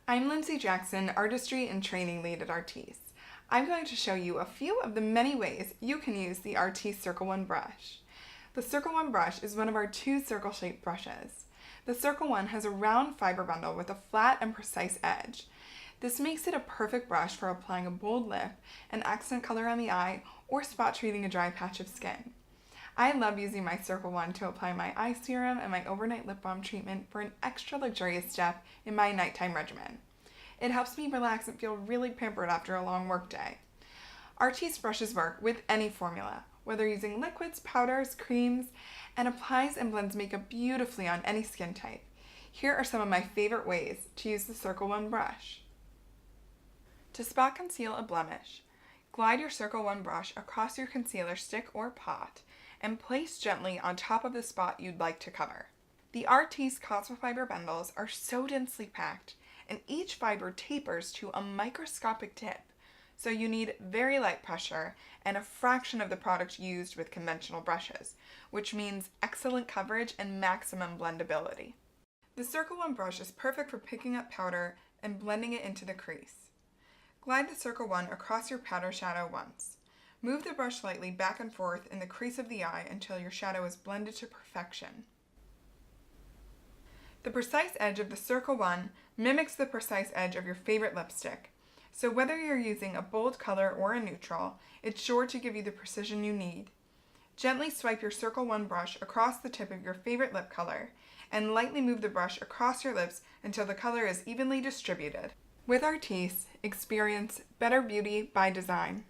I'm Lindsay Jackson, Artistry and Training Lead at Artis. I'm going to show you a few of the many ways you can use the Artis Circle 1 brush. The Circle 1 brush is one of our two circle-shaped brushes. The Circle 1 has a round fiber bundle with a flat and precise edge. This makes it a perfect brush for applying a bold lip, an accent color on the eye, or spot treating a dry patch of skin. I love using my Circle 1 to apply my eye serum and my overnight lip balm treatment for an extra luxurious step in my nighttime regimen. It helps me relax and feel really pampered after a long workday. Artis brushes work with any formula, whether using liquids, powders, creams, and applies and blends makeup beautifully on any skin type. Here are some of my favorite ways to use the Circle 1 brush. To spot conceal a blemish, glide your Circle 1 brush across your concealer stick or pot and place gently on top of the spot you'd like to cover. The Artis CosmeFibre bundles are so densely packed, and each fiber tapers to a microscopic tip, so you need very light pressure and a fraction of the product used with conventional brushes, which means excellent coverage and maximum blendability. The Circle 1 brush is perfect for picking up powder and blending it into the crease. Glide the Circle 1 across your powder shadow once. Move the brush lightly back and forth in the crease of the eye until your shadow is blended to perfection. The precise edge of the Circle 1 mimics the precise edge of your favorite lipstick, so whether you're using a bold color or a neutral, it's sure to give you the precision you need. Gently swipe your Circle 1 brush across the tip of your favorite lip color, and lightly move the brush across your lips until the color is evenly distributed. With Artis, experience better beauty by design.